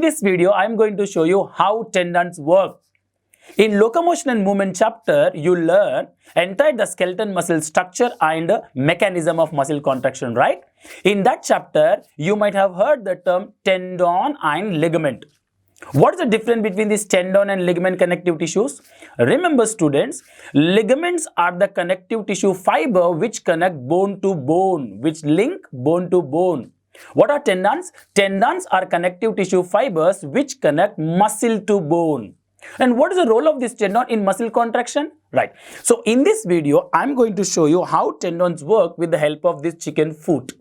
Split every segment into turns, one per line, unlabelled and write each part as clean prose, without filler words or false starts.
this video, I am going to show you how tendons work. In locomotion and movement chapter, you learn entire the skeletal muscle structure and mechanism of muscle contraction, right? In that chapter, you might have heard the term tendon and ligament. What is the difference between this tendon and ligament connective tissues? Remember students, ligaments are the connective tissue fiber which connect bone to bone, which link bone to bone. What are tendons? Tendons are connective tissue fibers which connect muscle to bone. And what is the role of this tendon in muscle contraction? Right. So in this video, I'm going to show you how tendons work with the help of this chicken foot.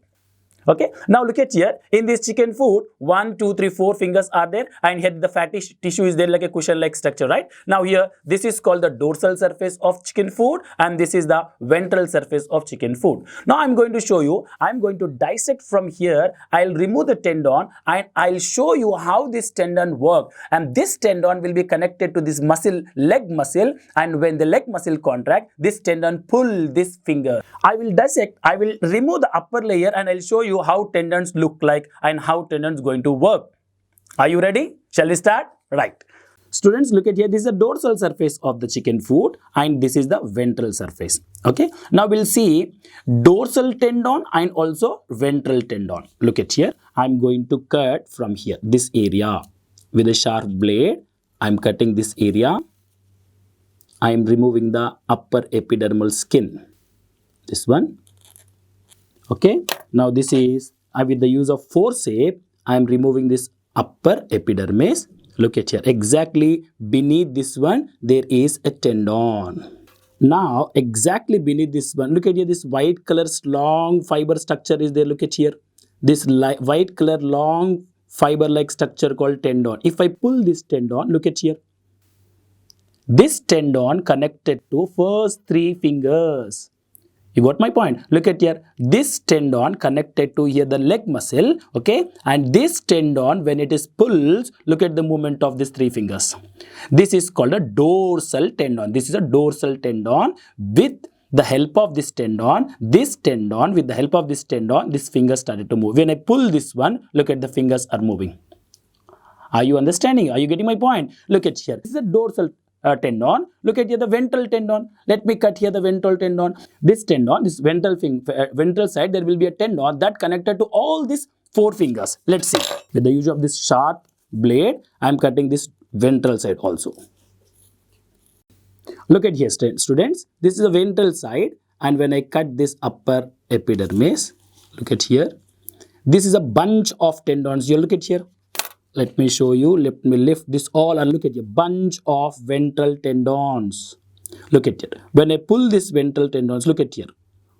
Okay, now look at here. In this chicken foot, 1, 2, 3, 4 fingers are there, and here the fatty tissue is there like a cushion-like structure, right? Now here, this is called the dorsal surface of chicken foot, and this is the ventral surface of chicken foot. Now I'm going to show you, I'm going to dissect from here. I'll remove the tendon, and I'll show you how this tendon works. And this tendon will be connected to this muscle, leg muscle, and when the leg muscle contract, this tendon pull this finger. I will dissect, I will remove the upper layer, and I'll show you how tendons look like and how tendons going to work. Are you ready? Shall we start? Right. Students, look at here. This is the dorsal surface of the chicken foot and this is the ventral surface. Okay. Now we'll see dorsal tendon and also ventral tendon. Look at here. I'm going to cut from here, this area with a sharp blade. I'm cutting this area. I'm removing the upper epidermal skin. This one. Okay, now this is, with the use of forceps, I am removing this upper epidermis. Look at here, exactly beneath this one, there is a tendon. Now, exactly beneath this one, look at here, this white color long fiber structure is there, look at here. This white color long fiber-like structure called tendon. If I pull this tendon, look at here. This tendon connected to first 3 fingers. You got my point? Look at here. This tendon connected to here the leg muscle, okay? And this tendon, when it is pulled, look at the movement of these 3 fingers. This is called a dorsal tendon. This is a dorsal tendon. With the help of this tendon, with the help of this tendon, this finger started to move. When I pull this one, look at the fingers are moving. Are you understanding? Are you getting my point? Look at here. This is a dorsal tendon. Look at here the ventral tendon. Let me cut here the ventral tendon. This tendon, this ventral side, there will be a tendon that connected to all these 4 fingers. Let's see. With the use of this sharp blade, I am cutting this ventral side also. Look at here, students. This is the ventral side, and when I cut this upper epidermis, look at here. This is a bunch of tendons. You look at here. Let me show you. Let me lift this all and look at your bunch of ventral tendons. Look at here. When I pull this ventral tendons, look at here.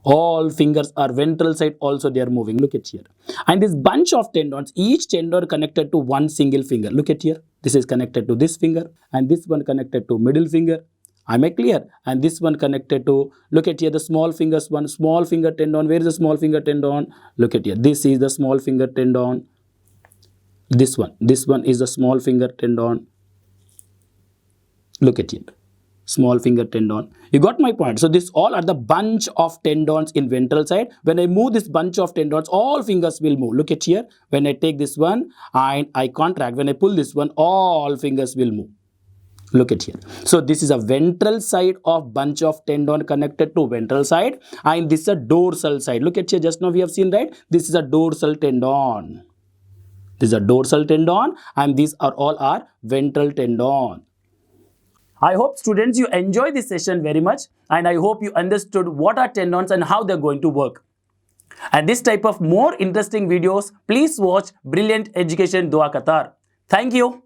All fingers are ventral side also they are moving. Look at here. And this bunch of tendons, each tendon connected to one single finger. Look at here. This is connected to this finger and this one connected to middle finger. Am I clear? And this one connected to, look at here, the small fingers, one small finger tendon. Where is the small finger tendon? Look at here. This is the small finger tendon. This one is the small finger tendon. Look at it, small finger tendon. You got my point. So this all are the bunch of tendons in ventral side. When I move this bunch of tendons, all fingers will move. Look at here. When I take this one and I contract, when I pull this one, all fingers will move. Look at here. So this is a ventral side of bunch of tendon connected to ventral side, and this is a dorsal side. Look at here. Just now we have seen, right? This is a dorsal tendon. This is a dorsal tendon and these are all our ventral tendon. I hope students you enjoy this session very much and I hope you understood what are tendons and how they're going to work. And this type of more interesting videos, please watch Brilliant Education Doha Qatar. Thank you.